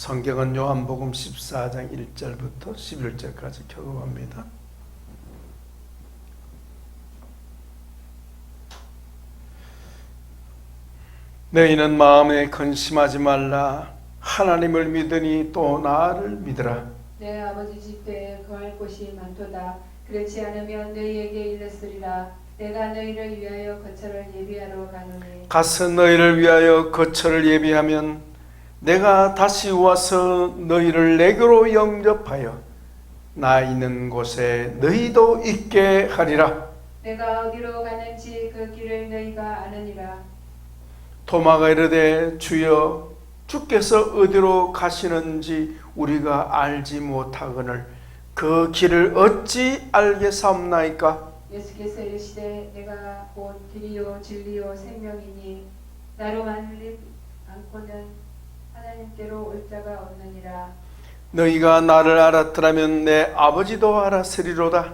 성경은 요한복음 14장 1절부터 11절까지 교독합니다. 너희는 마음에 근심하지 말라. 하나님을 믿으니 또 나를 믿으라. 내 아버지 집에 거할 곳이 많도다. 그렇지 않으면 너희에게 일렀으리라. 내가 너희를 위하여 거처를 예비하러 가노니 가서 너희를 위하여 거처를 예비하면 내가 다시 와서 너희를 내게로 영접하여 나 있는 곳에 너희도 있게 하리라. 내가 어디로 가는지 그 길을 너희가 아느니라. 도마가 이르되 주여 주께서 어디로 가시는지 우리가 알지 못하거늘 그 길을 어찌 알겠사옵나이까? 예수께서 이르시되 내가 곧 길이요 진리요 생명이니 나로 만리 않고는 하나님께로 올 자가 없느니라. 너희가 나를 알았더라면 내 아버지도 알았으리로다.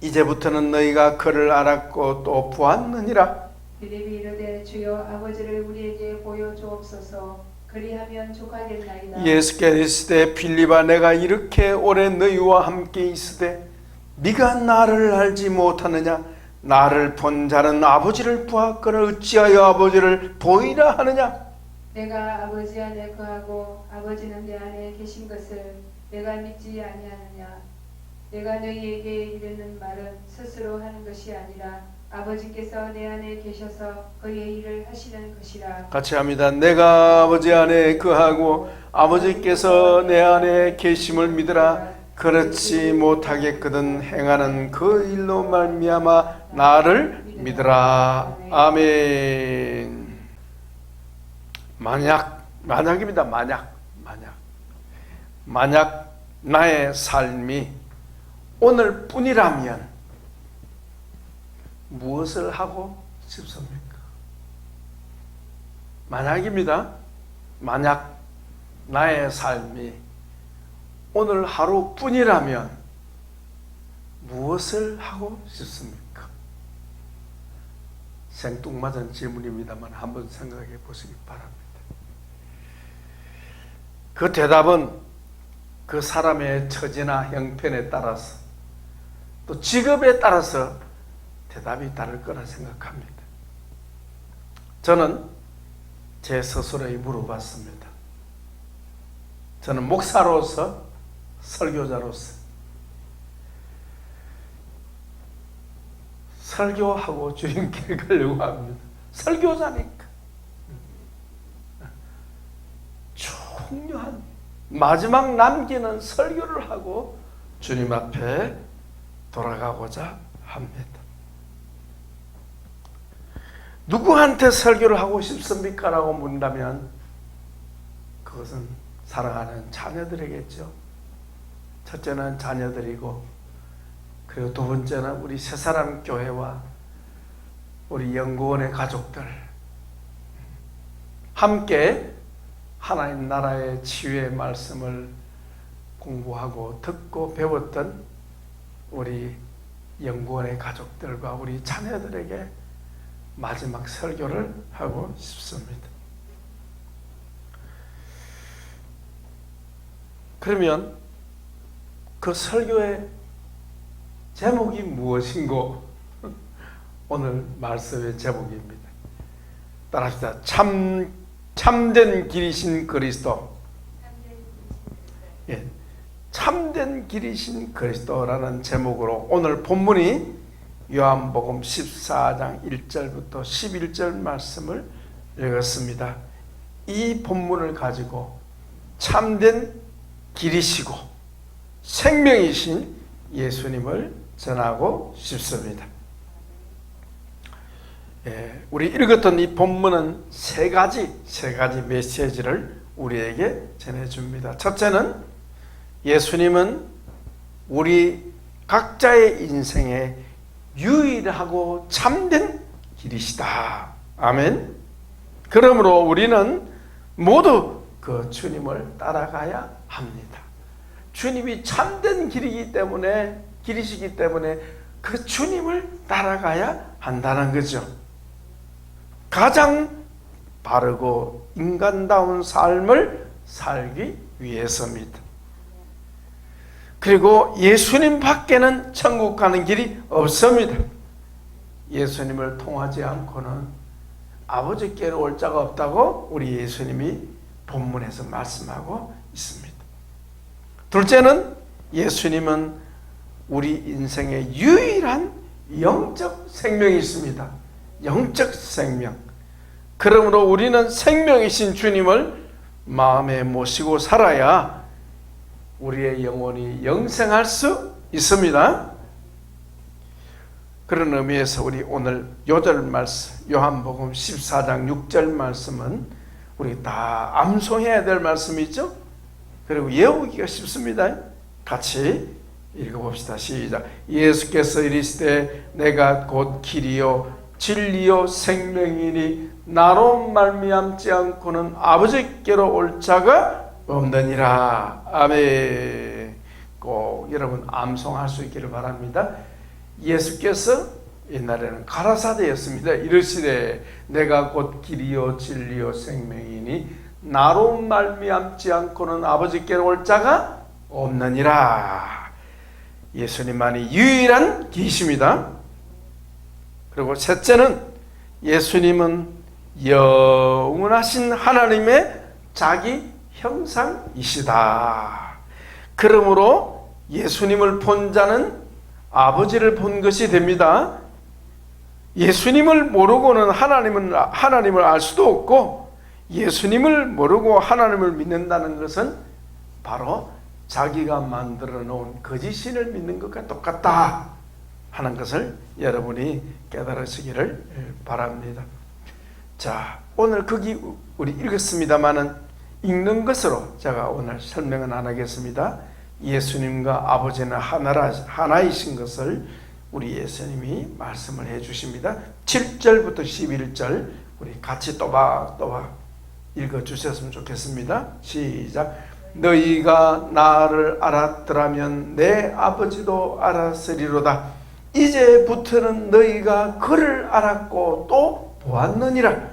이제부터는 너희가 그를 알았고 또 보았느니라. 빌립이 이르되 주여 아버지를 우리에게 보여주옵소서. 그리하면 족하겠나이다. 예수께서 이르시되 빌립아 내가 이렇게 오래 너희와 함께 있으되 네가 나를 알지 못하느냐? 나를 본 자는 아버지를 보았거늘 어찌하여 아버지를 보이라 하느냐? 내가 아버지 안에 거하고 아버지는 내 안에 계신 것을 내가 믿지 아니하느냐? 내가 너희에게 이르는 말은 스스로 하는 것이 아니라 아버지께서 내 안에 계셔서 그의 일을 하시는 것이라. 같이 합니다. 내가 아버지 안에 거하고 아버지께서 내 안에 계심을 믿으라. 그렇지 못하겠거든 행하는 그 일로 말미암아 나를 믿으라. 아멘. 만약입니다. 만약 나의 삶이 오늘뿐이라면 무엇을 하고 싶습니까? 만약입니다. 만약 나의 삶이 오늘 하루뿐이라면 무엇을 하고 싶습니까? 생뚱맞은 질문입니다만 한번 생각해 보시기 바랍니다. 그 대답은 그 사람의 처지나 형편에 따라서 또 직업에 따라서 대답이 다를 거라 생각합니다. 저는 제 스스로에 물어봤습니다. 저는 목사로서 설교자로서 설교하고 주님께 가려고 합니다. 설교자니까 중요한 마지막 남기는 설교를 하고 주님 앞에 돌아가고자 합니다. 누구한테 설교를 하고 싶습니까? 라고 묻는다면 그것은 사랑하는 자녀들에겠죠. 첫째는 자녀들이고 그리고 두 번째는 우리 새사람 교회와 우리 연구원의 가족들 함께 하나님 나라의 치유의 말씀을 공부하고 듣고 배웠던 우리 연구원의 가족들과 우리 자녀들에게 마지막 설교를 하고 싶습니다. 그러면 그 설교의 제목이 무엇인고? 오늘 말씀의 제목입니다. 따라합시다. 참된 길이신 그리스도. 예, 참된 길이신 그리스도라는 제목으로 오늘 본문이 요한복음 14장 1절부터 11절 말씀을 읽었습니다. 이 본문을 가지고 참된 길이시고 생명이신 예수님을 전하고 싶습니다. 우리 읽었던 이 본문은 세 가지 메시지를 우리에게 전해줍니다. 첫째는 예수님은 우리 각자의 인생에 유일하고 참된 길이시다. 아멘. 그러므로 우리는 모두 그 주님을 따라가야 합니다. 주님이 참된 길이시기 때문에 그 주님을 따라가야 한다는 거죠. 가장 바르고 인간다운 삶을 살기 위해서입니다. 그리고 예수님 밖에는 천국 가는 길이 없습니다. 예수님을 통하지 않고는 아버지께로 올 자가 없다고 우리 예수님이 본문에서 말씀하고 있습니다. 둘째는 예수님은 우리 인생의 유일한 영적 생명이 있습니다. 영적 생명. 그러므로 우리는 생명이신 주님을 마음에 모시고 살아야 우리의 영혼이 영생할 수 있습니다. 그런 의미에서 우리 오늘 요절 말씀, 요한복음 14장 6절 말씀은 우리 다 암송해야 될 말씀이죠. 그리고 외우기가 쉽습니다. 같이 읽어봅시다. 시작. 예수께서 이르시되 내가 곧 길이요 진리요 생명이니 나로 말미암지 않고는 아버지께로 올 자가 없느니라. 아멘. 꼭 여러분 암송할 수 있기를 바랍니다. 예수께서 옛날에는 가라사대였습니다. 이르시되 내가 곧 길이요 진리요 생명이니 나로 말미암지 않고는 아버지께로 올 자가 없느니라. 예수님만이 유일한 길이십니다. 그리고 셋째는 예수님은 영원하신 하나님의 자기 형상이시다. 그러므로 예수님을 본 자는 아버지를 본 것이 됩니다. 예수님을 모르고는 하나님을 알 수도 없고, 예수님을 모르고 하나님을 믿는다는 것은 바로 자기가 만들어 놓은 거짓신을 믿는 것과 똑같다 하는 것을 여러분이 깨달으시기를 바랍니다. 자, 오늘 거기 우리 읽었습니다만은 읽는 것으로 제가 오늘 설명은 안 하겠습니다. 예수님과 아버지는 하나이신 것을 우리 예수님이 말씀을 해 주십니다. 7절부터 11절 우리 같이 또박또박 읽어 주셨으면 좋겠습니다. 시작. 너희가 나를 알았더라면 내 아버지도 알았으리로다. 이제부터는 너희가 그를 알았고 또 보았느니라.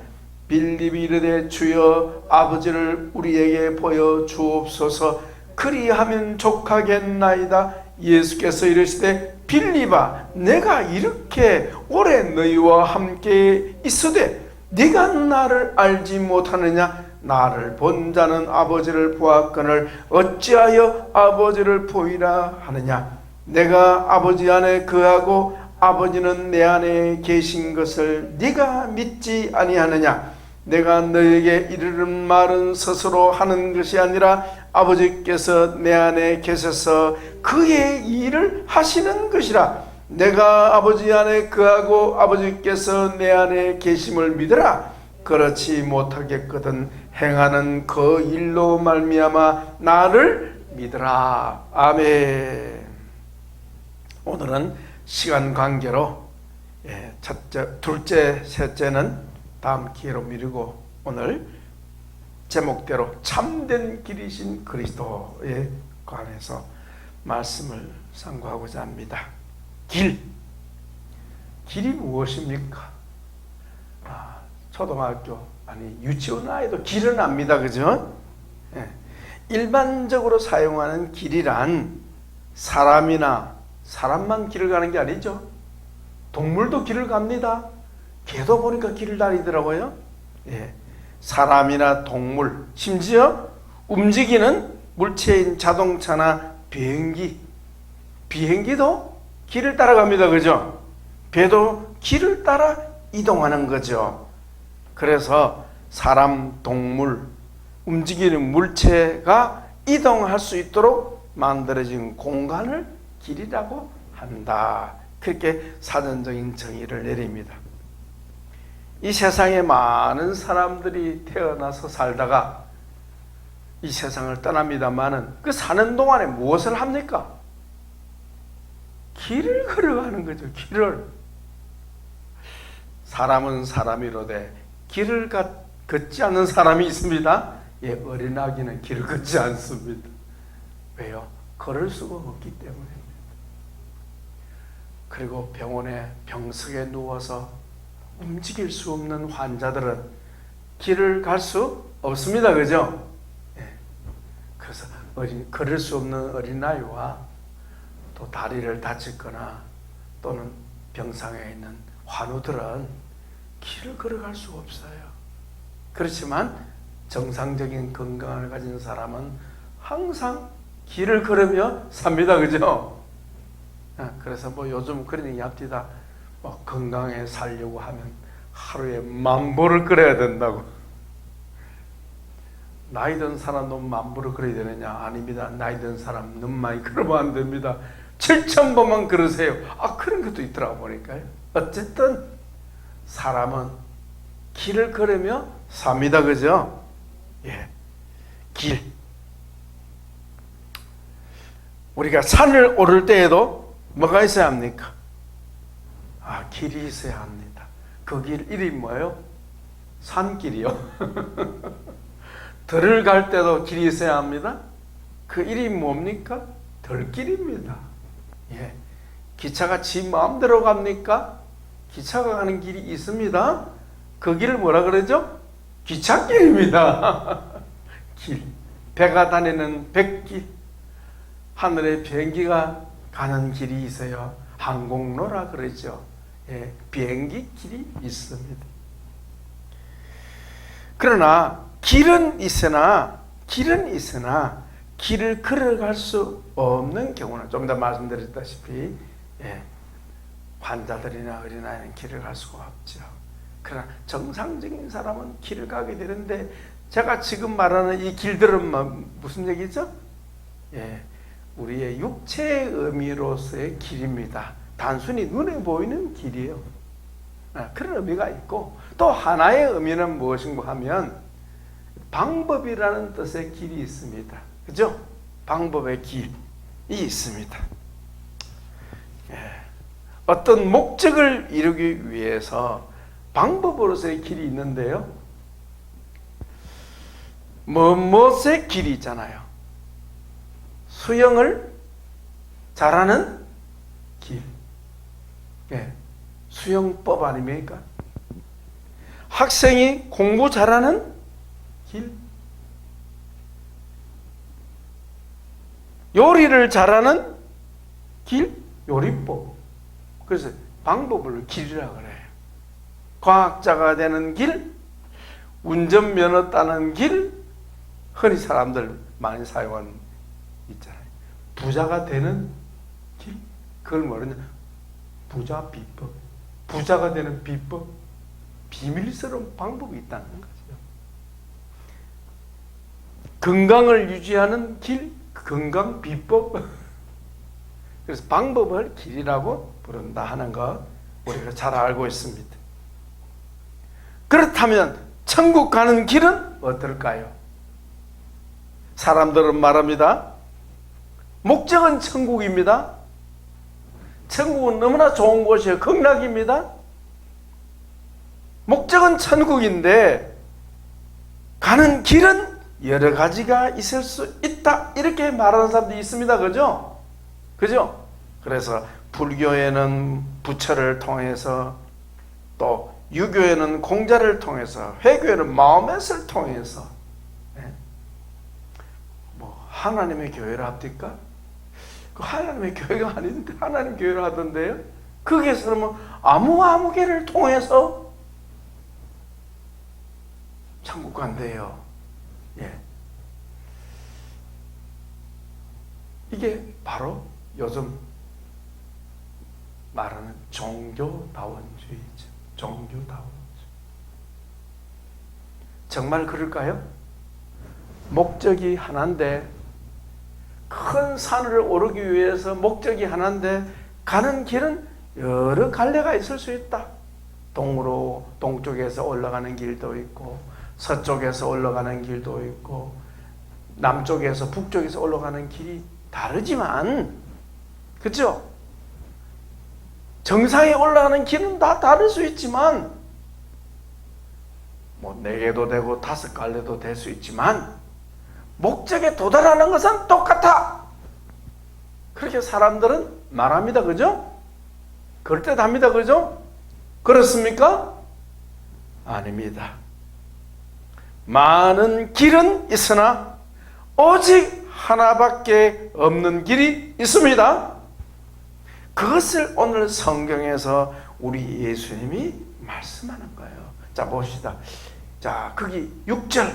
빌립이 이르되 주여 아버지를 우리에게 보여 주옵소서. 그리하면 족하겠나이다. 예수께서 이르시되 빌립아 내가 이렇게 오래 너희와 함께 있으되 네가 나를 알지 못하느냐. 나를 본 자는 아버지를 보았거늘 어찌하여 아버지를 보이라 하느냐. 내가 아버지 안에 거하고 아버지는 내 안에 계신 것을 네가 믿지 아니하느냐. 내가 너에게 이르는 말은 스스로 하는 것이 아니라 아버지께서 내 안에 계셔서 그의 일을 하시는 것이라. 내가 아버지 안에 거하고 아버지께서 내 안에 계심을 믿으라. 그렇지 못하겠거든 행하는 그 일로 말미암아 나를 믿으라. 아멘. 오늘은 시간 관계로 첫째, 둘째, 셋째는 다음 기회로 미루고 오늘 제목대로 참된 길이신 그리스도에 관해서 말씀을 상고하고자 합니다. 길이 무엇입니까? 초등학교 유치원 아이도 길은 압니다. 그죠? 일반적으로 사용하는 길이란 사람만 길을 가는 게 아니죠. 동물도 길을 갑니다. 개도 보니까 길을 다니더라고요. 사람이나 동물, 심지어 움직이는 물체인 자동차나 비행기도 길을 따라갑니다. 그죠? 배도 길을 따라 이동하는 거죠. 그래서 사람, 동물, 움직이는 물체가 이동할 수 있도록 만들어진 공간을 길이라고 한다. 그렇게 사전적인 정의를 내립니다. 이 세상에 많은 사람들이 태어나서 살다가 이 세상을 떠납니다만은 그 사는 동안에 무엇을 합니까? 길을 걸어가는 거죠. 길을. 사람은 사람이로되 길을 걷지 않는 사람이 있습니다. 어린아기는 길을 걷지 않습니다. 왜요? 걸을 수가 없기 때문입니다. 그리고 병원에 병석에 누워서 움직일 수 없는 환자들은 길을 갈 수 없습니다. 그죠? 걸을 수 없는 어린아이와 또 다리를 다쳤거나 또는 병상에 있는 환우들은 길을 걸어갈 수가 없어요. 그렇지만 정상적인 건강을 가진 사람은 항상 길을 걸으며 삽니다. 그죠? 그래서 뭐 요즘 그런 얘기 합디다. 뭐 건강에 살려고 하면 하루에 10,000보를 걸어야 된다고. 나이 든 사람도 10,000보를 걸어야 되느냐? 아닙니다. 나이 든 사람 너무 많이 걸으면 안 됩니다. 7,000보만 걸으세요. 그런 것도 있더라고 보니까요. 어쨌든 사람은 길을 걸으며 삽니다. 그죠? 예. 길. 우리가 산을 오를 때에도 뭐가 있어야 합니까? 길이 있어야 합니다. 그 길 이름이 뭐예요? 산길이요. 들을 갈 때도 길이 있어야 합니다. 그 이름이 뭡니까? 들길입니다. 예. 기차가 지 마음대로 갑니까? 기차가 가는 길이 있습니다. 그 길을 뭐라 그러죠? 기찻길입니다. 길. 배가 다니는 백길. 하늘에 비행기가 가는 길이 있어요. 항공로라 그러죠. 예, 비행기 길이 있습니다. 그러나 길은 있으나 길을 걸어갈 수 없는 경우는 좀 더 말씀드렸다시피 환자들이나 어린아이는 길을 갈 수가 없죠. 그러나 정상적인 사람은 길을 가게 되는데, 제가 지금 말하는 이 길들은 무슨 얘기죠? 우리의 육체의 의미로서의 길입니다. 단순히 눈에 보이는 길이에요. 그런 의미가 있고, 또 하나의 의미는 무엇인가 하면 방법이라는 뜻의 길이 있습니다. 그죠? 방법의 길이 있습니다. 어떤 목적을 이루기 위해서 방법으로서의 길이 있는데요. 무엇의 길이 있잖아요. 수영을 잘하는 길. 수영법 아닙니까? 학생이 공부 잘하는 길. 요리를 잘하는 길. 요리법. 그래서 방법을 길이라고 그래요. 과학자가 되는 길, 운전면허 따는 길, 흔히 사람들 많이 사용하는 있잖아요. 부자가 되는 길, 그걸 뭐냐? 부자 비법. 부자가 되는 비법, 비밀스러운 방법이 있다는 거죠. 건강을 유지하는 길, 건강 비법. 그래서 방법을 길이라고 부른다 하는 거 우리가 잘 알고 있습니다. 그렇다면 천국 가는 길은 어떨까요? 사람들은 말합니다. 목적은 천국입니다. 천국은 너무나 좋은 곳이에요. 극락입니다. 목적은 천국인데 가는 길은 여러 가지가 있을 수 있다, 이렇게 말하는 사람들이 있습니다. 그죠? 그죠? 그래서 불교에는 부처를 통해서, 또 유교에는 공자를 통해서, 회교에는 마호멧을 통해서, 뭐 하나님의 교회를 합니까? 그 하나님의 교회가 아닌데 하나님 교회를 하던데요. 거기에서는 뭐 아무 개를 통해서 천국 간대요. 이게 바로 요즘 말하는 종교다원주의죠. 종교다원주의. 정말 그럴까요? 목적이 하나인데, 큰 산을 오르기 위해서 목적이 하나인데 가는 길은 여러 갈래가 있을 수 있다. 동쪽에서 올라가는 길도 있고, 서쪽에서 올라가는 길도 있고, 남쪽에서 북쪽에서 올라가는 길이 다르지만, 그렇죠? 정상에 올라가는 길은 다 다를 수 있지만, 뭐 4개도 되고 5갈래도 될 수 있지만 목적에 도달하는 것은 똑같아. 그렇게 사람들은 말합니다. 그죠? 그럴듯합니다. 그죠? 그렇습니까? 아닙니다. 많은 길은 있으나 오직 하나밖에 없는 길이 있습니다. 그것을 오늘 성경에서 우리 예수님이 말씀하는 거예요. 자, 봅시다. 자, 거기 6절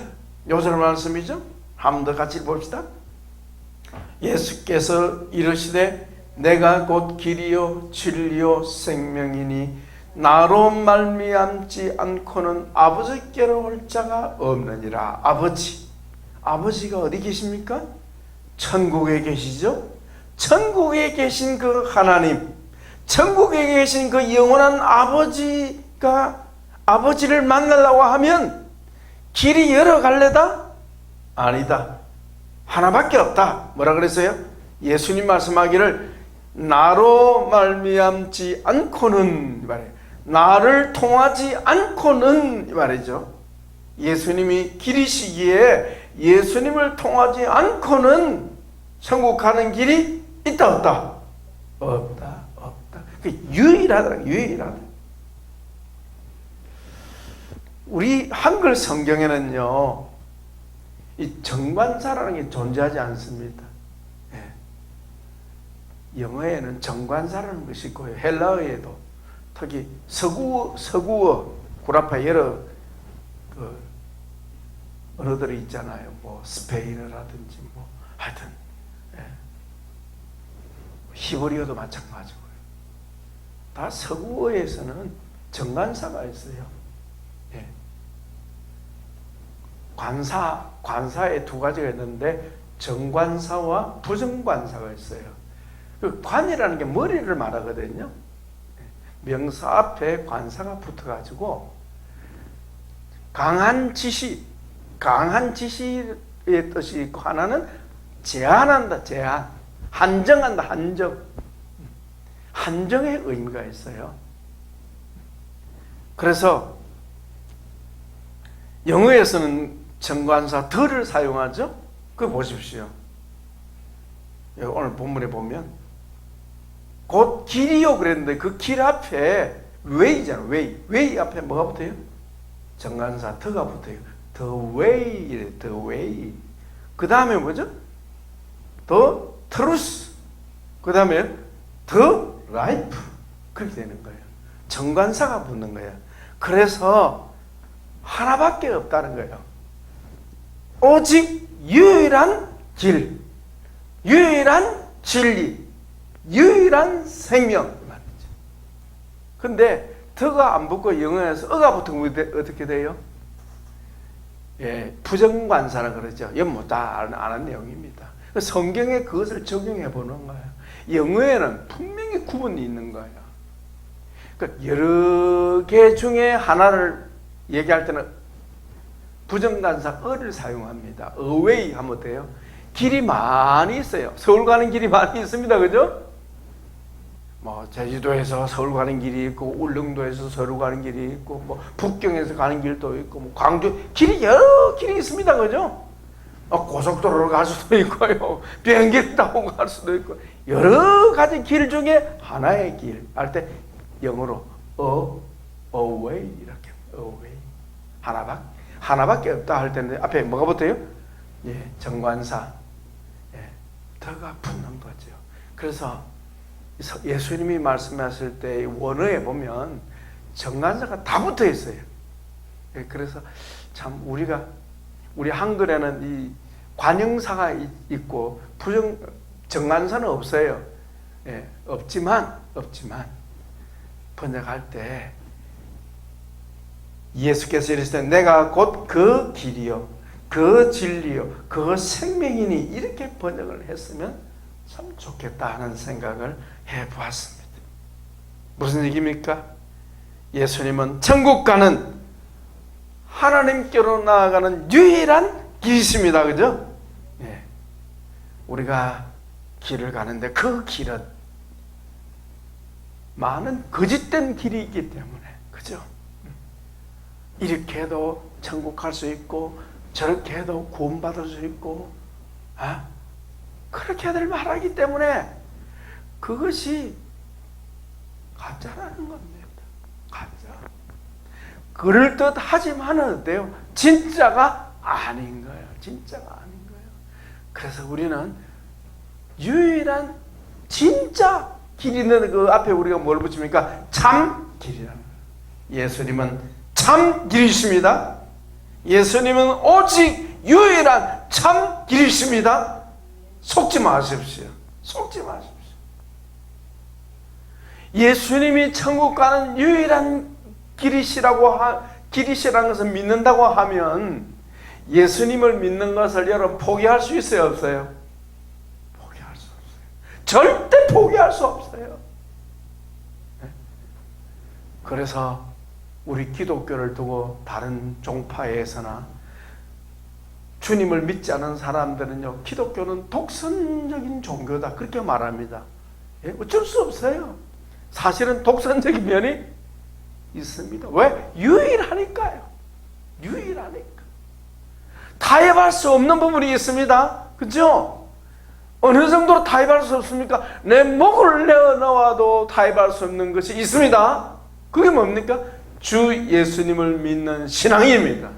요절 말씀이죠. 한 번 더 같이 봅시다. 예수께서 이르시되 내가 곧 길이요 진리요 생명이니 나로 말미암지 않고는 아버지께로 올 자가 없느니라. 아버지가 어디 계십니까? 천국에 계시죠. 천국에 계신 그 하나님, 천국에 계신 그 영원한 아버지가 아버지를 만나려고 하면 길이 여러 갈래다? 아니다. 하나밖에 없다. 뭐라 그랬어요? 예수님 말씀하기를 나로 말미암지 않고는 이 말이에요. 나를 통하지 않고는 이 말이죠. 예수님이 길이시기에 예수님을 통하지 않고는 천국 가는 길이 있다 없다? 없다. 그 유일하다. 우리 한글 성경에는요, 이 정관사라는 게 존재하지 않습니다. 영어에는 정관사라는 것이 있고요. 헬라어에도 특히 서구어 구라파 여러 그 언어들이 있잖아요. 뭐 스페인어라든지 뭐 하여튼 히브리어도 마찬가지고요. 다 서구어에서는 정관사가 있어요. 관사에 두 가지가 있는데 정관사와 부정관사가 있어요. 그 관이라는 게 머리를 말하거든요. 명사 앞에 관사가 붙어가지고 강한 지시의 뜻이 있고 하나는 제한한다, 제한. 한정한다, 한정의 의미가 있어요. 그래서 영어에서는 정관사 더를 사용하죠. 그거 보십시오. 오늘 본문에 보면 곧 길이요 그랬는데 그 길 앞에 way잖아. way 앞에 뭐가 붙어요? 정관사 더가 붙어요. the way. 그 다음에 뭐죠? the truth. 그 다음에 the life. 그렇게 되는 거예요. 정관사가 붙는 거예요. 그래서 하나밖에 없다는 거예요. 오직 유일한 길, 유일한 진리, 유일한 생명 말이죠. 근데 더가 안 붙고 영어에서 어가 붙으면 어떻게 돼요? 부정관사라 그러죠. 이건 뭐 다 아는 내용입니다. 성경에 그것을 적용해 보는 거예요. 영어에는 분명히 구분이 있는 거예요. 그러니까 여러 개 중에 하나를 얘기할 때는 부정관사 어를 사용합니다. away 하면 돼요. 길이 많이 있어요. 서울 가는 길이 많이 있습니다. 그죠? 뭐 제주도에서 서울 가는 길이 있고 울릉도에서 서울 가는 길이 있고 뭐 북경에서 가는 길도 있고 뭐 광주 길이 여러 길이 있습니다. 그죠? 고속도로로 갈 수도 있고요. 비행기 타고 갈 수도 있고 여러 가지 길 중에 하나의 길 할 때 영어로 away 이렇게 away 하나밖에 없다 할 텐데 앞에 뭐가 붙어요? 정관사 더가 붙는 거죠. 그래서 예수님이 말씀하실 때 원어에 보면 정관사가 다 붙어 있어요. 그래서 참 우리 한글에는 이 관형사가 있고 정관사는 없어요. 없지만 번역할 때 예수께서 이르시되 내가 곧 그 길이요 그 진리요 그 생명이니 이렇게 번역을 했으면 참 좋겠다 하는 생각을 해보았습니다. 무슨 얘기입니까? 예수님은 천국 가는 하나님께로 나아가는 유일한 길이십니다. 그죠? 우리가 길을 가는데 그 길은 많은 거짓된 길이 있기 때문에 그죠? 이렇게 해도 천국 갈 수 있고 저렇게 해도 구원받을 수 있고 그렇게 들 말하기 때문에 그것이 가짜라는 겁니다. 가짜. 그럴듯하지만은 어때요? 진짜가 아닌 거예요. 진짜가 아닌 거예요. 그래서 우리는 유일한 진짜 길 있는 그 앞에 우리가 뭘 붙입니까? 참 길이라는 거예요. 예수님은 참 길이십니다. 예수님은 오직 유일한 참 길이십니다. 속지 마십시오. 속지 마십시오. 예수님이 천국 가는 유일한 길이시라는 것을 믿는다고 하면 예수님을 믿는 것을 여러분 포기할 수 있어요, 없어요? 포기할 수 없어요. 절대 포기할 수 없어요. 그래서 우리 기독교를 두고 다른 종파에서나 주님을 믿지 않은 사람들은요, 기독교는 독선적인 종교다 그렇게 말합니다. 어쩔 수 없어요. 사실은 독선적인 면이 있습니다. 왜? 유일하니까요. 유일하니까. 타협할 수 없는 부분이 있습니다. 그죠? 어느 정도로 타협할 수 없습니까? 내 목을 내어놓아도 타협할 수 없는 것이 있습니다. 그게 뭡니까? 주 예수님을 믿는 신앙입니다.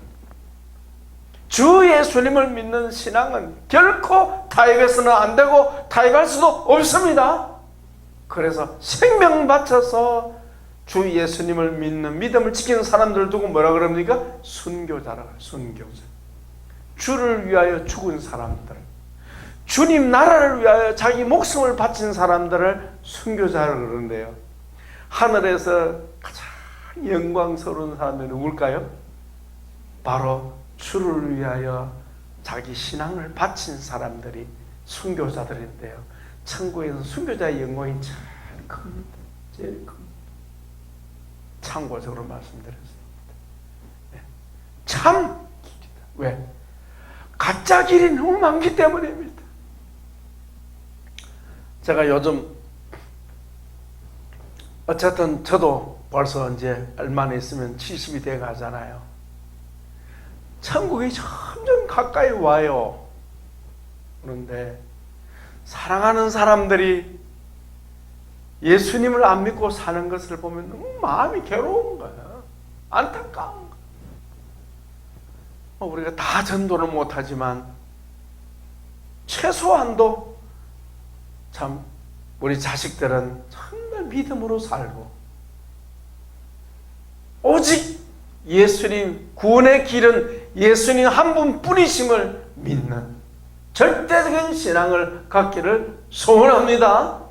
주 예수님을 믿는 신앙은 결코 타협해서는 안 되고 타협할 수도 없습니다. 그래서 생명 바쳐서 주 예수님을 믿는 믿음을 지키는 사람들을 두고 뭐라 그럽니까? 순교자라고 해요. 순교자. 주를 위하여 죽은 사람들, 주님 나라를 위하여 자기 목숨을 바친 사람들을 순교자라고 그러는데요, 하늘에서 가장 영광스러운 사람이 누굴까요? 바로 주를 위하여 자기 신앙을 바친 사람들이 순교자들인데요, 천국에서 순교자의 영광이 제일 큽니다. 제일 큽니다. 참고적으로 말씀드렸습니다. 참 길이다. 왜? 가짜 길이 너무 많기 때문입니다. 제가 요즘 어쨌든 저도 벌써 이제 얼마나 있으면 70이 돼 가잖아요. 천국이 점점 가까이 와요. 그런데 사랑하는 사람들이 예수님을 안 믿고 사는 것을 보면 너무 마음이 괴로운 거야. 안타까운 거야. 우리가 다 전도를 못하지만 최소한도 참 우리 자식들은 정말 믿음으로 살고 오직 예수님 구원의 길은 예수님 한 분뿐이심을 믿는 절대적인 신앙을 갖기를 소원합니다.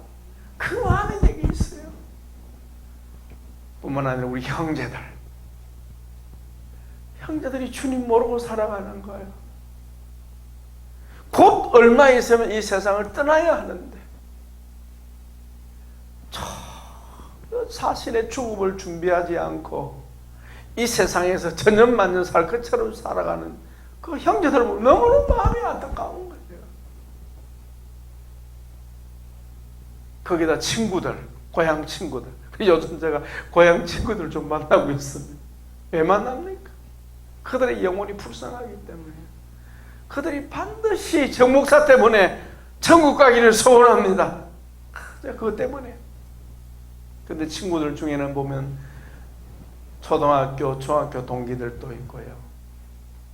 그 마음이 내게 있어요. 뿐만 아니라 우리 형제들이 주님 모르고 살아가는 거예요. 곧 얼마 있으면 이 세상을 떠나야 하는데 사실의 죽음을 준비하지 않고 이 세상에서 전년만년 살 것처럼 살아가는 그 형제들을 보면 너무너무 마음이 안타까운 거예요. 거기다 친구들, 고향 친구들. 요즘 제가 고향 친구들 좀 만나고 있습니다. 왜 만납니까? 그들의 영혼이 불쌍하기 때문에. 그들이 반드시 정 목사 때문에 천국 가기를 소원합니다. 그것 때문에. 근데 친구들 중에는 보면 초등학교, 중학교 동기들도 있고요.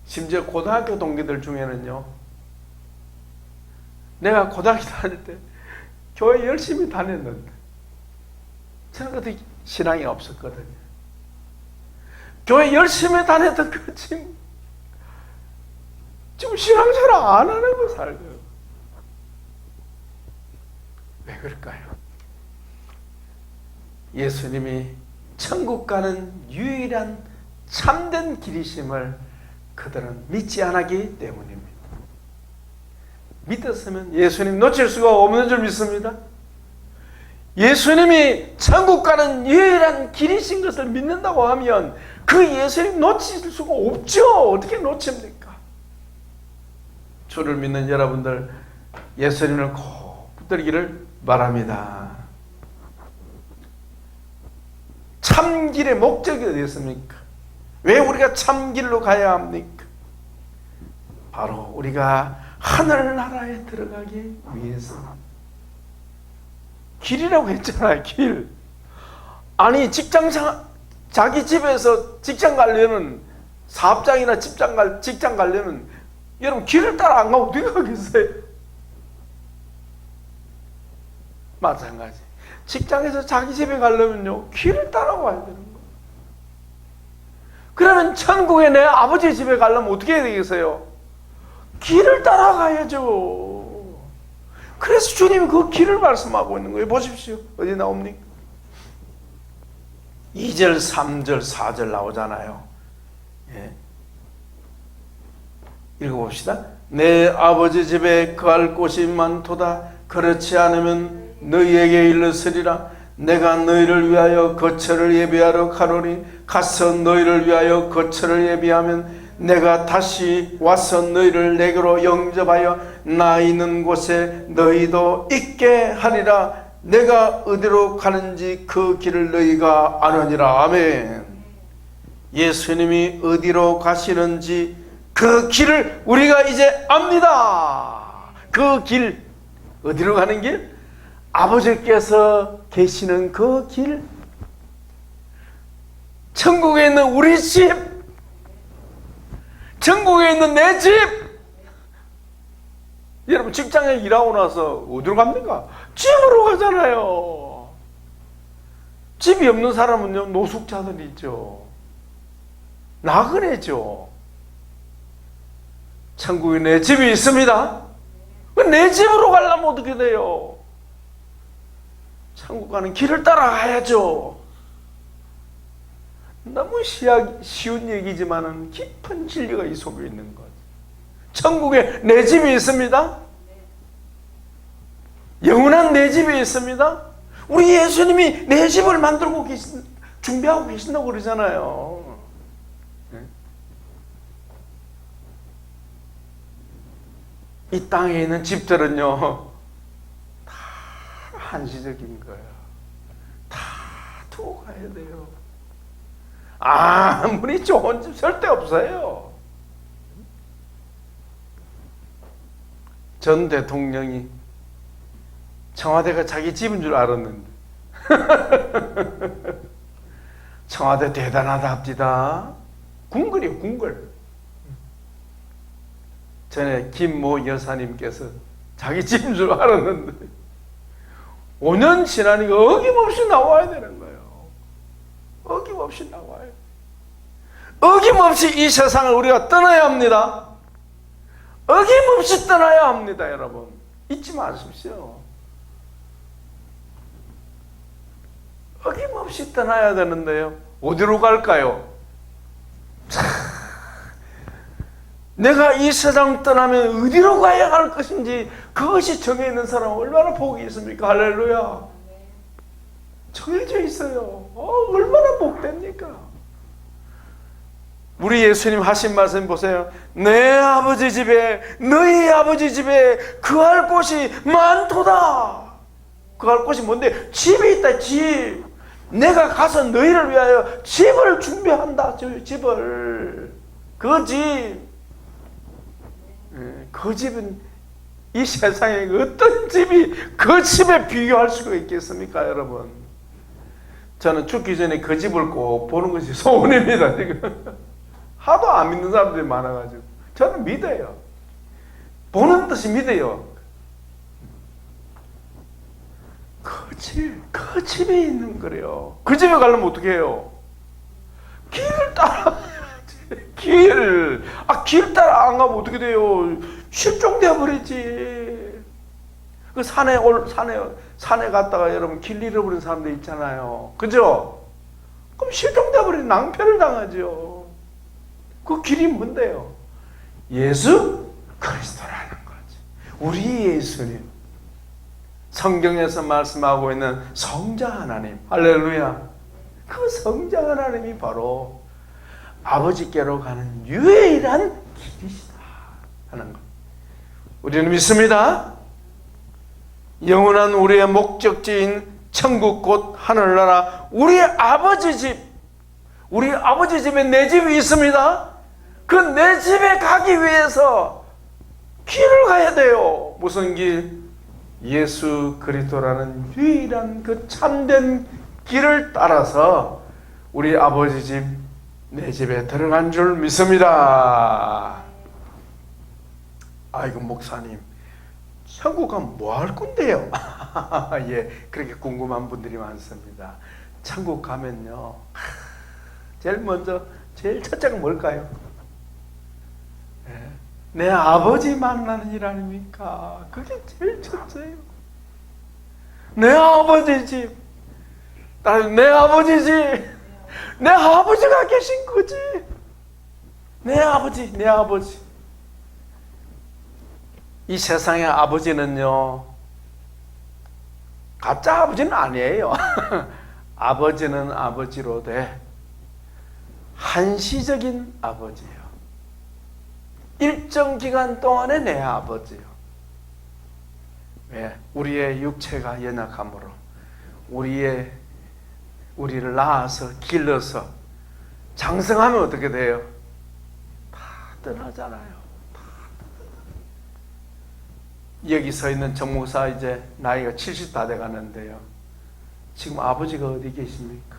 심지어 고등학교 동기들 중에는요, 내가 고등학교 다닐 때 교회 열심히 다녔는데 저는 그때 신앙이 없었거든요. 교회 열심히 다녔던 그 친구 지금 신앙생활 안 하는 거 살고요. 왜 그럴까요? 예수님이 천국 가는 유일한 참된 길이심을 그들은 믿지 않았기 때문입니다. 믿었으면 예수님 놓칠 수가 없는 줄 믿습니다. 예수님이 천국 가는 유일한 길이신 것을 믿는다고 하면 그 예수님 놓칠 수가 없죠. 어떻게 놓칩니까? 주를 믿는 여러분들 예수님을 꼭 붙들기를 바랍니다. 참길의 목적이 어디 있습니까? 왜 우리가 참길로 가야 합니까? 바로 우리가 하늘나라에 들어가기 위해서. 길이라고 했잖아요. 길. 아니 자기 집에서 직장 가려는, 사업장이나 직장 가려면 여러분 길을 따라 안 가면 어떻게 가겠어요? 마찬가지. 직장에서 자기 집에 가려면요 길을 따라와야 되는 거예요. 그러면 천국에 내 아버지 집에 가려면 어떻게 해야 되겠어요? 길을 따라가야죠. 그래서 주님이 그 길을 말씀하고 있는 거예요. 보십시오. 어디 나옵니까? 2절, 3절, 4절 나오잖아요. 예. 읽어봅시다. 내 아버지 집에 거할 곳이 많도다. 그렇지 않으면 너희에게 일렀으리라. 내가 너희를 위하여 거처를 예비하러 가노니 가서 너희를 위하여 거처를 예비하면 내가 다시 와서 너희를 내게로 영접하여 나 있는 곳에 너희도 있게 하리라. 내가 어디로 가는지 그 길을 너희가 아느니라. 아멘. 예수님이 어디로 가시는지 그 길을 우리가 이제 압니다. 그 길, 어디로 가는 길? 아버지께서 계시는 그 길, 천국에 있는 우리 집, 천국에 있는 내 집. 여러분 직장에 일하고 나서 어디로 갑니까? 집으로 가잖아요. 집이 없는 사람은요 노숙자들이 있죠. 나그네죠. 천국에 내 집이 있습니다. 내 집으로 가려면 어떻게 돼요? 천국 가는 길을 따라가야죠. 너무 쉬운 얘기지만 깊은 진리가 이 속에 있는 것. 천국에 내 집이 있습니다. 영원한 내 집이 있습니다. 우리 예수님이 내 집을 만들고 준비하고 계신다고 그러잖아요. 이 땅에 있는 집들은요 다 한시적인 거예요. 다 두고 가야 돼요. 아무리 좋은 집 절대 없어요. 전 대통령이 청와대가 자기 집인 줄 알았는데 청와대 대단하답니다. 궁궐이요, 궁궐. 전에 김모 여사님께서 자기 집인 줄 알았는데 5년 지나니까 어김없이 나와야 되는 거예요. 어김없이 나와요. 어김없이 이 세상을 우리가 떠나야 합니다. 어김없이 떠나야 합니다. 여러분 잊지 마십시오. 어김없이 떠나야 되는데요 어디로 갈까요? 내가 이 세상 떠나면 어디로 가야 할 것인지 그것이 정해 있는 사람은 얼마나 복이 있습니까? 할렐루야. 정해져 있어요. 얼마나 복됩니까? 우리 예수님 하신 말씀 보세요. 내 아버지 집에, 너희 아버지 집에 거할 곳이 많도다. 거할 곳이 뭔데? 집이 있다. 집. 내가 가서 너희를 위하여 집을 준비한다. 집을. 그 집. 그 집은 이 세상에 어떤 집이 그 집에 비교할 수가 있겠습니까, 여러분? 저는 죽기 전에 그 집을 꼭 보는 것이 소원입니다, 지금. 하도 안 믿는 사람들이 많아가지고. 저는 믿어요. 보는 듯이 믿어요. 그 집에 있는 거래요. 그 집에 가려면 어떻게 해요? 길을 따라가야지. 길 따라 안 가면 어떻게 돼요? 실종되어 버리지. 그 산에 갔다가 여러분 길 잃어버린 사람들 있잖아요. 그죠? 그럼 실종되어 버린 낭패를 당하죠. 그 길이 뭔데요? 예수 그리스도라는 거지. 우리 예수님. 성경에서 말씀하고 있는 성자 하나님. 할렐루야. 그 성자 하나님이 바로 아버지께로 가는 유일한 길이시다 하는 것. 우리는 믿습니다. 영원한 우리의 목적지인 천국 곧 하늘나라, 우리 아버지 집에 내 집이 있습니다. 그 내 집에 가기 위해서 길을 가야 돼요. 무슨 길? 예수 그리스도라는 유일한 그 참된 길을 따라서 우리 아버지 집, 내 집에 들어간 줄 믿습니다. 아이고 목사님, 천국 가면 뭐 할 건데요? 예, 그렇게 궁금한 분들이 많습니다. 천국 가면요, 제일 첫째가 뭘까요? 예, 내 아버지 만나는 일 아닙니까? 그게 제일 첫째예요. 내 아버지 집, 내 아버지 집, 내 아버지가 계신 거지. 내 아버지. 이 세상의 아버지는요, 가짜 아버지는 아니에요. 아버지는 아버지로 돼 한시적인 아버지예요. 일정 기간 동안의 내 아버지요. 왜? 우리의 육체가 연약함으로 우리를 낳아서 길러서 장성하면 어떻게 돼요? 다 떠나잖아요. 여기 서 있는 정목사 이제 나이가 70 다 돼가는데요. 지금 아버지가 어디 계십니까?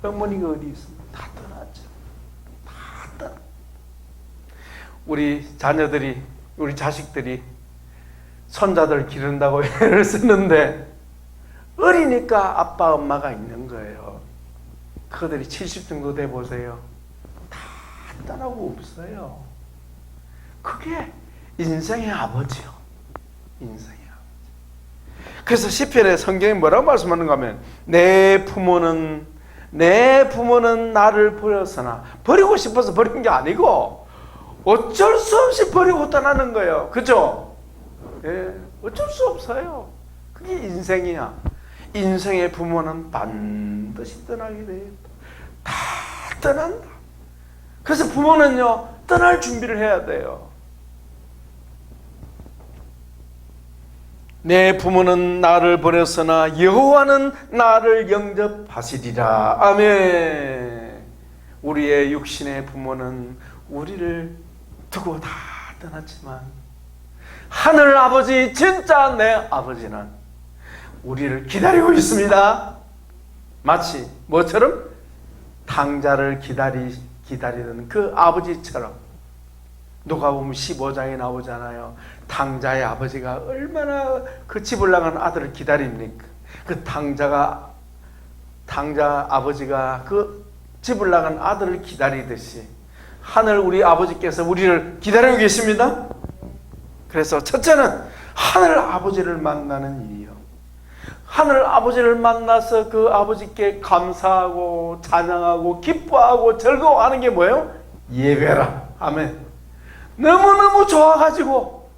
어머니가 어디 있습니까? 다 떠났죠. 다 떠나. 우리 자녀들이, 우리 자식들이 손자들 기른다고 애를 쓰는데 어리니까 아빠 엄마가 있는 거예요. 그들이 70 정도 돼 보세요. 다 떠나고 없어요. 그게 인생의 아버지요. 인생의 아버지. 그래서 시편에 성경이 뭐라고 말씀하는가 하면 내 부모는 나를 버렸으나, 버리고 싶어서 버린 게 아니고 어쩔 수 없이 버리고 떠나는 거예요. 그죠? 예, 어쩔 수 없어요. 그게 인생이야. 인생의 부모는 반드시 떠나게 돼요. 다 떠난다. 그래서 부모는요, 떠날 준비를 해야 돼요. 내 부모는 나를 버렸으나 여호와는 나를 영접하시리라. 아멘. 우리의 육신의 부모는 우리를 두고 다 떠났지만 하늘 아버지, 진짜 내 아버지는 우리를 기다리고 있습니다. 마치 뭐처럼? 탕자를 기다리는 그 아버지처럼. 누가복음 15장에 나오잖아요. 탕자의 아버지가 얼마나 그 집을 나간 아들을 기다립니까? 그 탕자 아버지가 그 집을 나간 아들을 기다리듯이 하늘 우리 아버지께서 우리를 기다리고 계십니다. 그래서 첫째는 하늘 아버지를 만나는 일이요. 하늘 아버지를 만나서 그 아버지께 감사하고 찬양하고 기뻐하고 즐거워하는 게 뭐예요? 예배라. 아멘. 너무너무 좋아가지고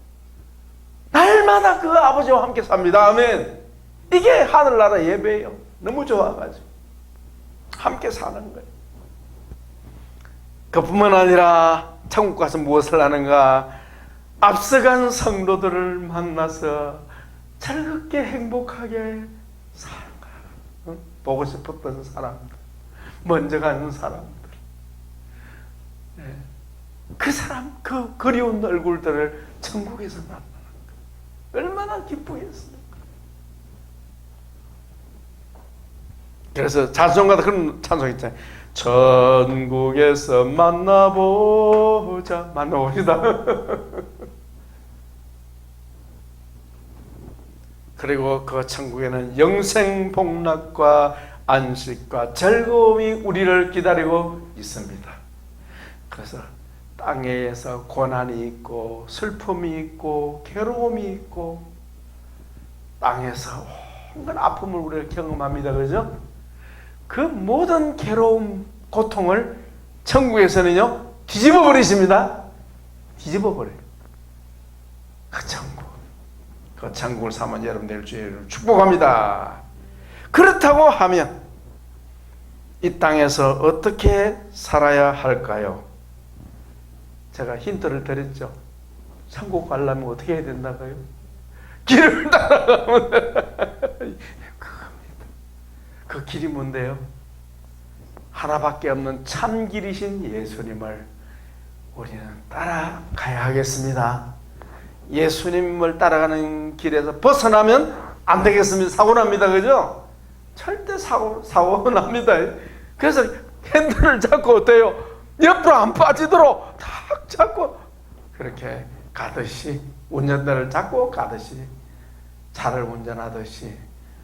날마다 그 아버지와 함께 삽니다. 아멘. 이게 하늘나라 예배예요. 너무 좋아가지고 함께 사는 거예요. 그뿐만 아니라 천국 가서 무엇을 하는가? 앞서간 성도들을 만나서 즐겁게 행복하게 사는 거야. 보고 싶었던 사람들, 먼저 가는 사람들, 그 사람, 그 그리운 얼굴들을 천국에서 만나는 거야. 얼마나 기쁘겠습니까? 그래서 찬송가도 그런 찬송 있잖아요. 천국에서 만나봅시다. 그리고 그 천국에는 영생 복락과 안식과 즐거움이 우리를 기다리고 있습니다. 그래서 땅에서 고난이 있고 슬픔이 있고 괴로움이 있고 땅에서 온갖 아픔을 우리가 경험합니다. 그죠? 그 모든 괴로움, 고통을 천국에서는요 뒤집어 버리십니다. 뒤집어 버려요. 그 천국. 그 천국을 삼은 여러분들 주의를 축복합니다. 그렇다고 하면 이 땅에서 어떻게 살아야 할까요? 제가 힌트를 드렸죠. 천국 가려면 어떻게 해야 된다고요? 길을 따라가면 그겁니다. 그 길이 뭔데요? 하나밖에 없는 참 길이신 예수님을 우리는 따라가야 하겠습니다. 예수님을 따라가는 길에서 벗어나면 안 되겠습니다. 사고 납니다. 그죠? 절대 사고 납니다. 그래서 핸들을 잡고 어때요? 옆으로 안 빠지도록 탁 잡고 그렇게 가듯이, 운전대를 잡고 가듯이, 차를 운전하듯이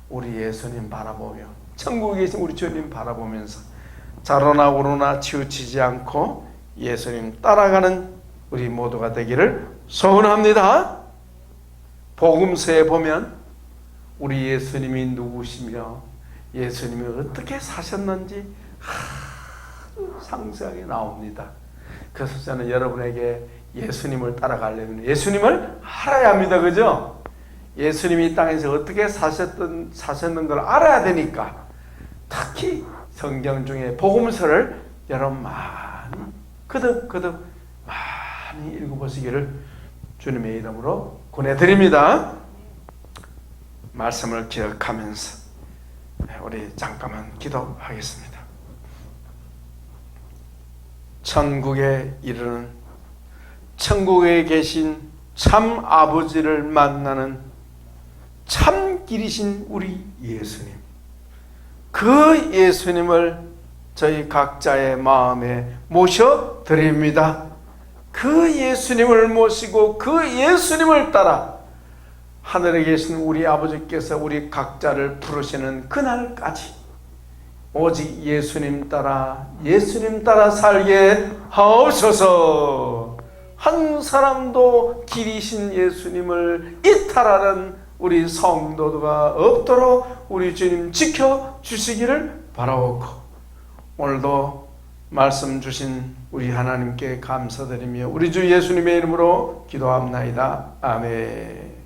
우리 예수님 바라보며, 천국에 계신 우리 주님 바라보면서 좌로나 우로나 치우치지 않고 예수님 따라가는 우리 모두가 되기를 소원합니다. 복음서에 보면 우리 예수님이 누구시며 예수님이 어떻게 사셨는지 상세하게 나옵니다. 그래서 저는 여러분에게 예수님을 따라가려면 예수님을 알아야 합니다. 그죠? 예수님이 이 땅에서 어떻게 사셨는 걸 알아야 되니까, 특히 성경 중에 복음서를 여러분 많이 거듭 많이 읽어보시기를 주님의 이름으로 권해드립니다. 말씀을 기억하면서 우리 잠깐만 기도하겠습니다. 천국에 이르는, 천국에 계신 참 아버지를 만나는 참 길이신 우리 예수님, 그 예수님을 저희 각자의 마음에 모셔드립니다. 그 예수님을 모시고 그 예수님을 따라 하늘에 계신 우리 아버지께서 우리 각자를 부르시는 그날까지 오직 예수님 따라 살게 하옵소서. 한 사람도 길이신 예수님을 이탈하는 우리 성도가 없도록 우리 주님 지켜주시기를 바라옵고, 오늘도 말씀 주신 우리 하나님께 감사드리며 우리 주 예수님의 이름으로 기도합나이다. 아멘.